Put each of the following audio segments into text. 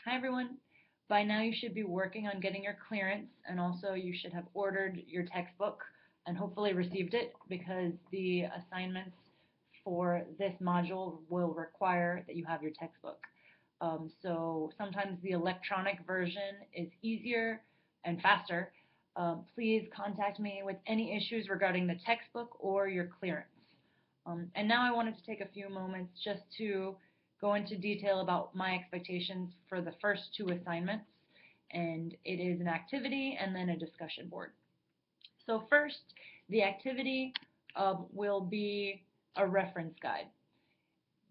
Hi everyone. By now you should be working on getting your clearance, and also you should have ordered your textbook and hopefully received it, because the assignments for this module will require that you have your textbook. So sometimes the electronic version is easier and faster. Please contact me with any issues regarding the textbook or your clearance. And now I wanted to take a few moments just to go into detail about my expectations for the first two assignments, and it is an activity and then a discussion board. So first, the activity will be a reference guide.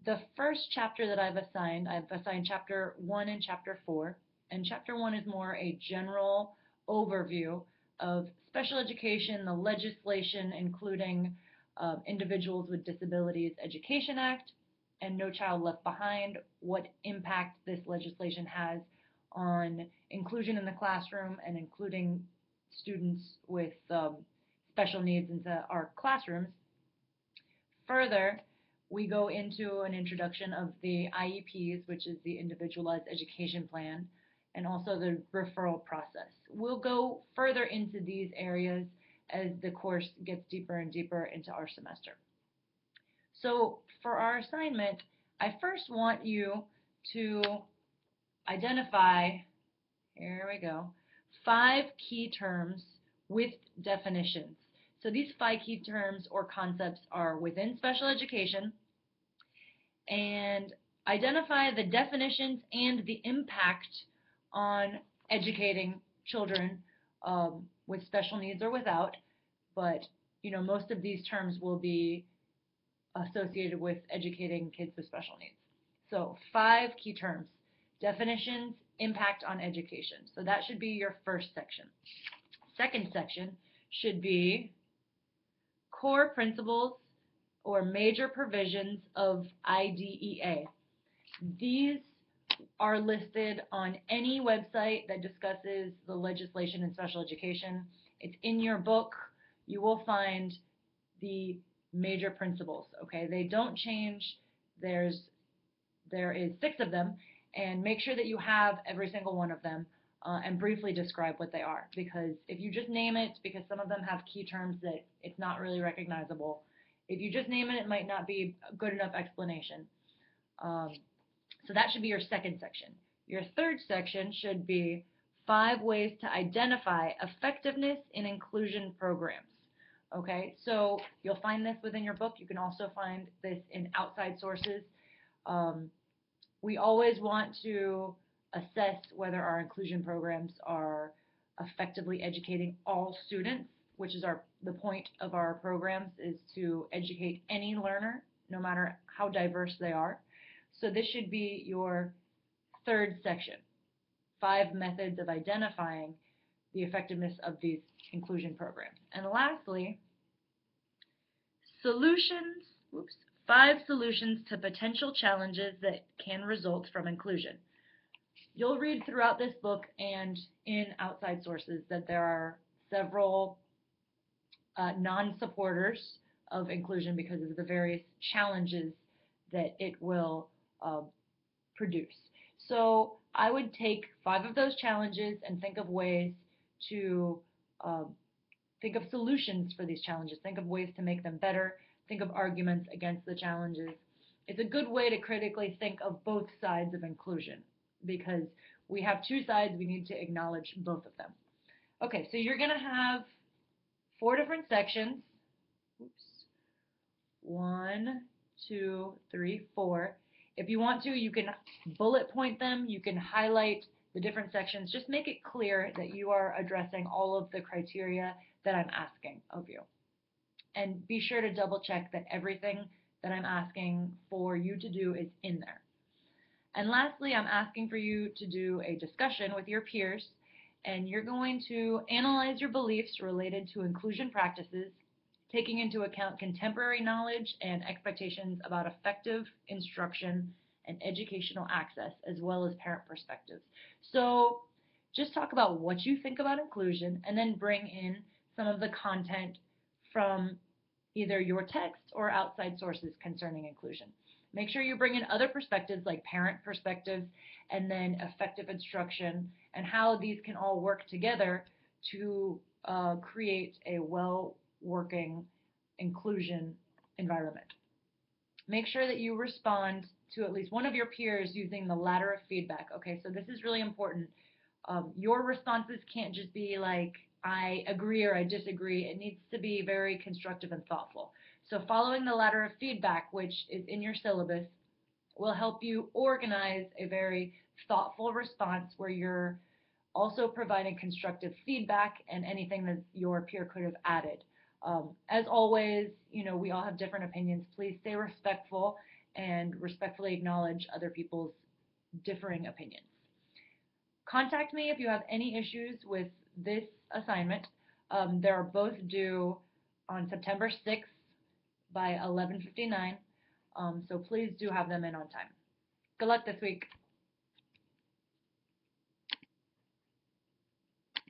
The first chapter that I've assigned chapter 1 and chapter 4, and chapter 1 is more a general overview of special education, the legislation, including Individuals with Disabilities Education Act and No Child Left Behind, what impact this legislation has on inclusion in the classroom and including students with special needs into our classrooms. Further, we go into an introduction of the IEPs, which is the Individualized Education Plan, and also the referral process. We'll go further into these areas as the course gets deeper and deeper into our semester. So for our assignment, I first want you to identify, here we go, 5 key terms with definitions. So these 5 key terms or concepts are within special education, and identify the definitions and the impact on educating children with special needs or without. But most of these terms will be associated with educating kids with special needs. So 5 key terms: definitions, impact on education. So that should be your first section. Second section should be core principles or major provisions of IDEA. These are listed on any website that discusses the legislation in special education. It's in your book. You will find the major principles, okay? They don't change. There is 6 of them, and make sure that you have every single one of them and briefly describe what they are, because if you just name it, because some of them have key terms that it's not really recognizable, if you just name it, it might not be a good enough explanation. So that should be your second section. Your third section should be 5 ways to identify effectiveness in inclusion programs. Okay, so you'll find this within your book. You can also find this in outside sources. We always want to assess whether our inclusion programs are effectively educating all students, which is the point of our programs, is to educate any learner, no matter how diverse they are. So this should be your third section: 5 methods of identifying the effectiveness of these inclusion programs. And lastly, solutions, 5 solutions to potential challenges that can result from inclusion. You'll read throughout this book and in outside sources that there are several non-supporters of inclusion because of the various challenges that it will produce. So I would take 5 of those challenges and think of ways to think of solutions for these challenges, think of ways to make them better, think of arguments against the challenges. It's a good way to critically think of both sides of inclusion, because we have 2 sides, we need to acknowledge both of them. Okay, so you're going to have 4 different sections. 1, 2, 3, 4. If you want to, you can bullet point them, you can highlight the different sections. Just make it clear that you are addressing all of the criteria that I'm asking of you. And be sure to double check that everything that I'm asking for you to do is in there. And lastly, I'm asking for you to do a discussion with your peers, and you're going to analyze your beliefs related to inclusion practices, taking into account contemporary knowledge and expectations about effective instruction and educational access, as well as parent perspectives. So just talk about what you think about inclusion, and then bring in some of the content from either your text or outside sources concerning inclusion. Make sure you bring in other perspectives like parent perspectives and then effective instruction and how these can all work together to create a well working inclusion environment. Make sure that you respond to at least one of your peers using the ladder of feedback. Okay, so this is really important. Your responses can't just be like, I agree or I disagree. It needs to be very constructive and thoughtful. So following the ladder of feedback, which is in your syllabus, will help you organize a very thoughtful response where you're also providing constructive feedback and anything that your peer could have added. As always, we all have different opinions. Please stay respectful and respectfully acknowledge other people's differing opinions. Contact me if you have any issues with this assignment. They are both due on September 6th by 11:59, so please do have them in on time. Good luck this week.